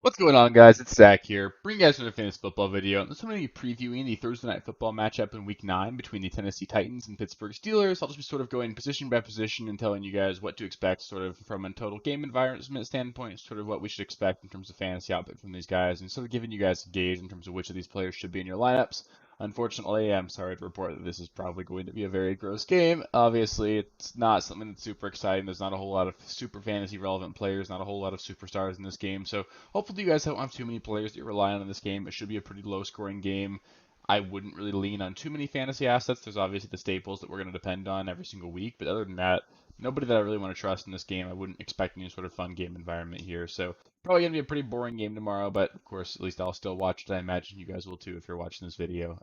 What's going on, guys? It's Zach here, bringing you guys another fantasy football video. This one I'm going to be previewing the Thursday Night Football matchup in Week 9 between the Tennessee Titans and Pittsburgh Steelers. I'll just be sort of going position by position and telling you guys what to expect sort of from a total game environment standpoint, sort of what we should expect in terms of fantasy output from these guys, and sort of giving you guys a gauge in terms of which of these players should be in your lineups. Unfortunately, I'm sorry to report that this is probably going to be a very gross game. Obviously, it's not something that's super exciting. There's not a whole lot of super fantasy relevant players, not a whole lot of superstars in this game. So hopefully you guys don't have too many players that you're relying on in this game. It should be a pretty low scoring game. I wouldn't really lean on too many fantasy assets. There's obviously the staples that we're going to depend on every single week, but other than that, nobody that I really want to trust in this game. I wouldn't expect any sort of fun game environment here. So probably going to be a pretty boring game tomorrow, but of course, at least I'll still watch it. I imagine you guys will too if you're watching this video.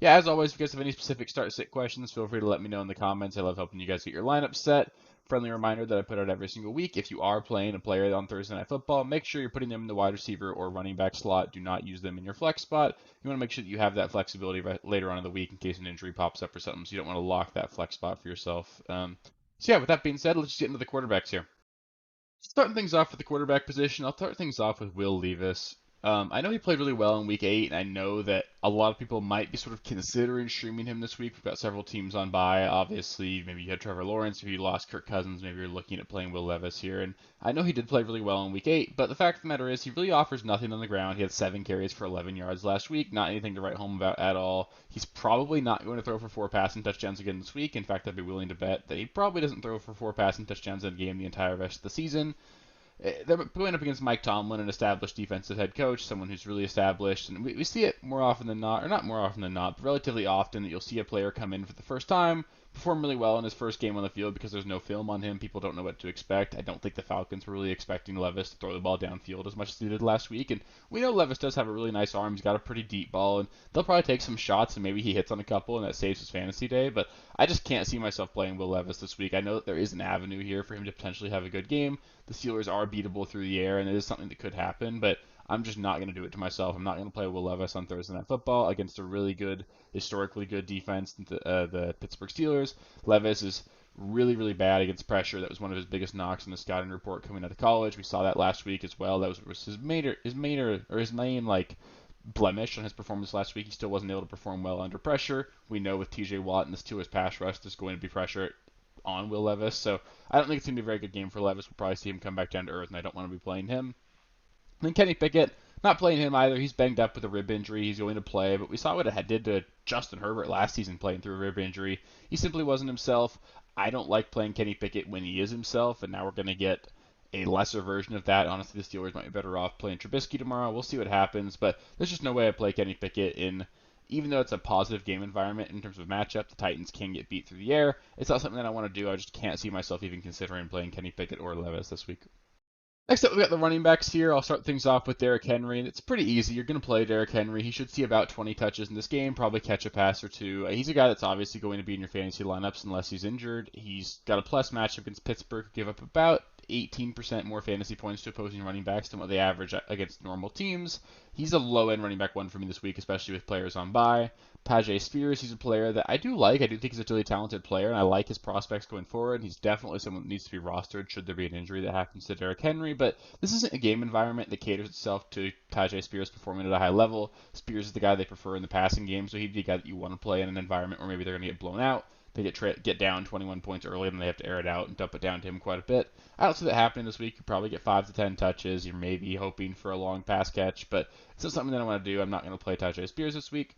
Yeah, as always, if you guys have any specific start-sit questions, feel free to let me know in the comments. I love helping you guys get your lineup set. Friendly reminder that I put out every single week. If you are playing a player on Thursday Night Football, make sure you're putting them in the wide receiver or running back slot. Do not use them in your flex spot. You want to make sure that you have that flexibility later on in the week in case an injury pops up or something, so you don't want to lock that flex spot for yourself. So yeah, with that being said, let's just get into the quarterbacks here. Starting things off with the quarterback position, I'll start things off with Will Levis. I know he played really well in Week 8, and I know that a lot of people might be sort of considering streaming him this week. We've got several teams on bye. Obviously, maybe you had Trevor Lawrence. If you lost Kirk Cousins, maybe you're looking at playing Will Levis here. And I know he did play really well in Week 8, but the fact of the matter is he really offers nothing on the ground. He had 7 carries for 11 yards last week. Not anything to write home about at all. He's probably not going to throw for 4 passing touchdowns again this week. In fact, I'd be willing to bet that he probably doesn't throw for 4 passing touchdowns in a game the entire rest of the season. They're going up against Mike Tomlin, an established defensive head coach, someone who's really established, and we see it more often than not, or not more often than not, but relatively often that you'll see a player come in for the first time, perform really well in his first game on the field because there's no film on him. People don't know what to expect. I don't think the Falcons were really expecting Levis to throw the ball downfield as much as they did last week, and we know Levis does have a really nice arm. He's got a pretty deep ball, and they'll probably take some shots, and maybe he hits on a couple, and that saves his fantasy day, but I just can't see myself playing Will Levis this week. I know that there is an avenue here for him to potentially have a good game. The Steelers are beatable through the air, and it is something that could happen, but I'm just not going to do it to myself. I'm not going to play Will Levis on Thursday Night Football against a really good, historically good defense, the Pittsburgh Steelers. Levis is really, really bad against pressure. That was one of his biggest knocks in the scouting report coming out of college. We saw that last week as well. That was his main like blemish on his performance last week. He still wasn't able to perform well under pressure. We know with TJ Watt and the Steelers pass rush, there's going to be pressure on Will Levis. So I don't think it's going to be a very good game for Levis. We'll probably see him come back down to earth, and I don't want to be playing him. And then Kenny Pickett, not playing him either. He's banged up with a rib injury. He's going to play, but we saw what it did to Justin Herbert last season playing through a rib injury. He simply wasn't himself. I don't like playing Kenny Pickett when he is himself, and now we're going to get a lesser version of that. Honestly, the Steelers might be better off playing Trubisky tomorrow. We'll see what happens, but there's just no way I play Kenny Pickett in. Even though it's a positive game environment in terms of matchup, the Titans can get beat through the air. It's not something that I want to do. I just can't see myself even considering playing Kenny Pickett or Levis this week. Next up, we got the running backs here. I'll start things off with Derrick Henry. It's pretty easy. You're going to play Derrick Henry. He should see about 20 touches in this game, probably catch a pass or two. He's a guy that's obviously going to be in your fantasy lineups unless he's injured. He's got a plus matchup against Pittsburgh, give up about 18% more fantasy points to opposing running backs than what they average against normal teams. He's a low-end running back one for me this week, especially with players on bye. Tyjae Spears, he's a player that I do like. I do think he's a really talented player, and I like his prospects going forward. He's definitely someone that needs to be rostered should there be an injury that happens to Derrick Henry, but this isn't a game environment that caters itself to Tyjae Spears performing at a high level. Spears is the guy they prefer in the passing game, so he'd be a guy that you want to play in an environment where maybe they're going to get blown out. They get down 21 points early, and they have to air it out and dump it down to him quite a bit. I don't see that happening this week. You probably get 5 to 10 touches. You're maybe hoping for a long pass catch, but it's not something that I want to do. I'm not going to play Tyjae Spears this week.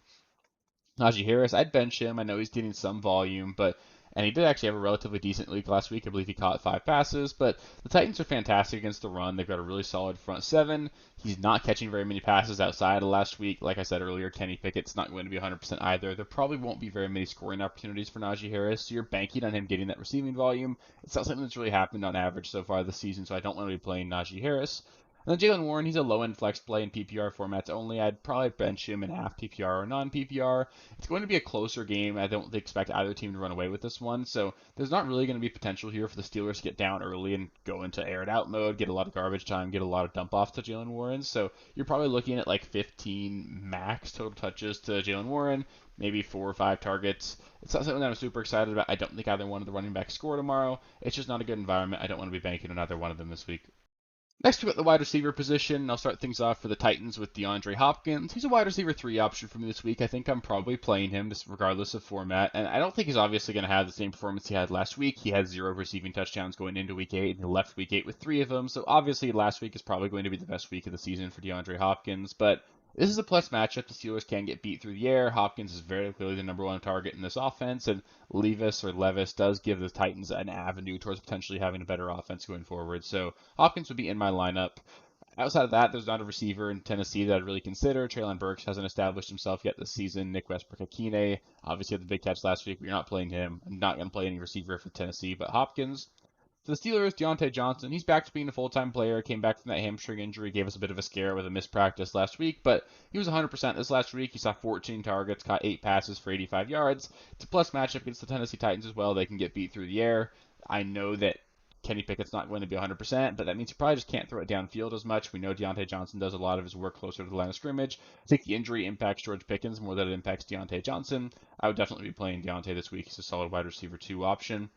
Najee Harris, I'd bench him. I know he's getting some volume, and he did actually have a relatively decent week last week. I believe he caught 5 passes, but the Titans are fantastic against the run. They've got a really solid front seven. He's not catching very many passes outside of last week. Like I said earlier, Kenny Pickett's not going to be 100% either. There probably won't be very many scoring opportunities for Najee Harris, so you're banking on him getting that receiving volume. It's not something that's really happened on average so far this season, so I don't want to be playing Najee Harris. And then Jaylen Warren, he's a low-end flex play in PPR formats only. I'd probably bench him in half PPR or non-PPR. It's going to be a closer game. I don't expect either team to run away with this one. So there's not really going to be potential here for the Steelers to get down early and go into air it out mode, get a lot of garbage time, get a lot of dump offs to Jaylen Warren. So you're probably looking at like 15 max total touches to Jaylen Warren, maybe 4 or 5 targets. It's not something that I'm super excited about. I don't think either one of the running backs score tomorrow. It's just not a good environment. I don't want to be banking on either one of them this week. Next, we got the wide receiver position. I'll start things off for the Titans with DeAndre Hopkins. He's a wide receiver 3 option for me this week. I think I'm probably playing him just regardless of format. And I don't think he's obviously going to have the same performance he had last week. He had 0 receiving touchdowns going into week 8, and he left week 8 with 3 of them. So obviously last week is probably going to be the best week of the season for DeAndre Hopkins. But this is a plus matchup. The Steelers can get beat through the air. Hopkins is very clearly the number 1 target in this offense, and Levis does give the Titans an avenue towards potentially having a better offense going forward. So Hopkins would be in my lineup. Outside of that, there's not a receiver in Tennessee that I'd really consider. Treylon Burks hasn't established himself yet this season. Nick Westbrook-Ikhine obviously had the big catch last week, but you're not playing him. I'm not going to play any receiver for Tennessee, but Hopkins. For the Steelers, Diontae Johnson, he's back to being a full-time player, came back from that hamstring injury, gave us a bit of a scare with a missed practice last week, but he was 100% this last week. He saw 14 targets, caught 8 passes for 85 yards. It's a plus matchup against the Tennessee Titans as well. They can get beat through the air. I know that Kenny Pickett's not going to be 100%, but that means you probably just can't throw it downfield as much. We know Diontae Johnson does a lot of his work closer to the line of scrimmage. I think the injury impacts George Pickens more than it impacts Diontae Johnson. I would definitely be playing Diontae this week. He's a solid wide receiver 2 option.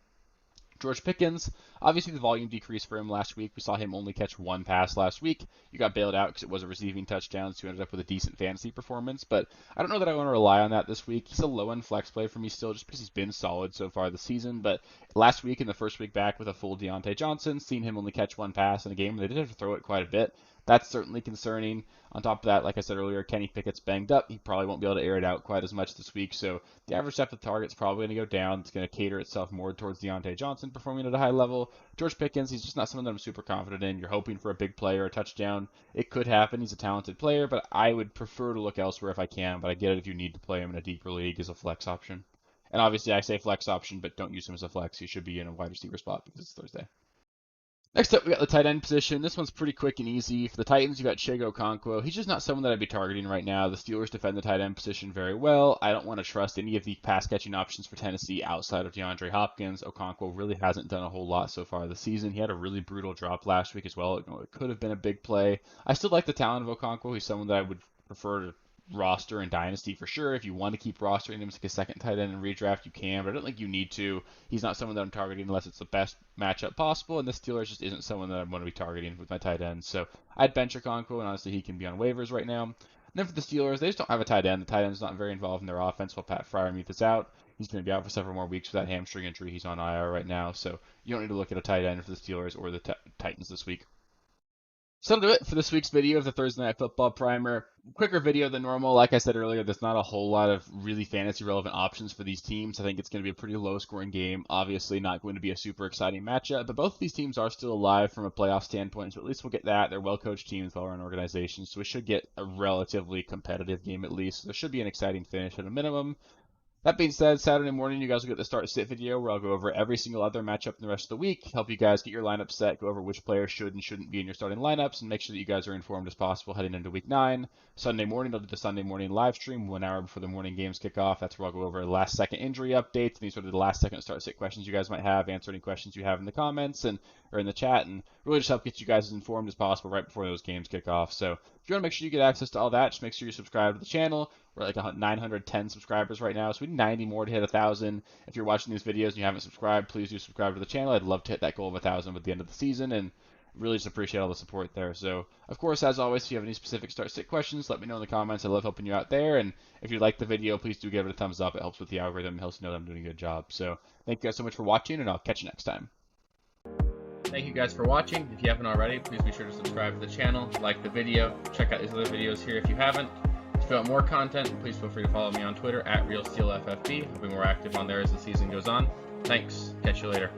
George Pickens, obviously the volume decreased for him last week. We saw him only catch 1 pass last week. You got bailed out because it was a receiving touchdown, so you ended up with a decent fantasy performance. But I don't know that I want to rely on that this week. He's a low-end flex play for me still just because he's been solid so far this season. But last week and the first week back with a full Diontae Johnson, seen him only catch 1 pass in a game. They did have to throw it quite a bit. That's certainly concerning. On top of that, like I said earlier, Kenny Pickett's banged up. He probably won't be able to air it out quite as much this week. So the average depth of target is probably going to go down. It's going to cater itself more towards Diontae Johnson performing at a high level. George Pickens, he's just not someone that I'm super confident in. You're hoping for a big play or a touchdown. It could happen. He's a talented player, but I would prefer to look elsewhere if I can. But I get it if you need to play him in a deeper league as a flex option. And obviously I say flex option, but don't use him as a flex. He should be in a wide receiver spot because it's Thursday. Next up, we got the tight end position. This one's pretty quick and easy. For the Titans, you got Chig Okonkwo. He's just not someone that I'd be targeting right now. The Steelers defend the tight end position very well. I don't want to trust any of the pass-catching options for Tennessee outside of DeAndre Hopkins. Okonkwo really hasn't done a whole lot so far this season. He had a really brutal drop last week as well. It could have been a big play. I still like the talent of Okonkwo. He's someone that I would prefer to roster and dynasty for sure. If you want to keep rostering him as like a second tight end in redraft, you can, but I don't think you need to. He's not someone that I'm targeting unless it's the best matchup possible, and the Steelers just isn't someone that I want to be targeting with my tight end. So I'd bench Okonkwo, and honestly, he can be on waivers right now. And then for the Steelers, they just don't have a tight end. The tight end's not very involved in their offense while Pat Freiermuth is out. He's going to be out for several more weeks with that hamstring injury. He's on IR right now, so you don't need to look at a tight end for the Steelers or the Titans this week. So that'll do it for this week's video of the Thursday Night Football Primer. Quicker video than normal. Like I said earlier, there's not a whole lot of really fantasy relevant options for these teams. I think it's going to be a pretty low scoring game. Obviously not going to be a super exciting matchup, but both of these teams are still alive from a playoff standpoint, so at least we'll get that. They're well-coached teams, well-run organizations, so we should get a relatively competitive game at least. There should be an exciting finish at a minimum. That being said, Saturday morning, you guys will get the start sit video where I'll go over every single other matchup in the rest of the week, help you guys get your lineup set, go over which players should and shouldn't be in your starting lineups, and make sure that you guys are informed as possible heading into week 9. Sunday morning, I'll do the Sunday morning live stream 1 hour before the morning games kick off. That's where I'll go over last second injury updates, any sort of the last second start sit questions you guys might have, answer any questions you have in the comments or in the chat, and really just help get you guys as informed as possible right before those games kick off. So if you want to make sure you get access to all that, just make sure you subscribe to the channel. We're like 910 subscribers right now, so we need 90 more to hit 1,000. If you're watching these videos and you haven't subscribed, please do subscribe to the channel. I'd love to hit that goal of 1,000 at the end of the season, and really just appreciate all the support there. So, of course, as always, if you have any specific start-sit questions, let me know in the comments. I love helping you out there, and if you like the video, please do give it a thumbs up. It helps with the algorithm. It helps you know that I'm doing a good job. So, thank you guys so much for watching, and I'll catch you next time. Thank you guys for watching. If you haven't already, please be sure to subscribe to the channel, like the video, check out these other videos here if you haven't. If you want more content, please feel free to follow me on Twitter at RealSteelFFB. I'll be more active on there as the season goes on. Thanks. Catch you later.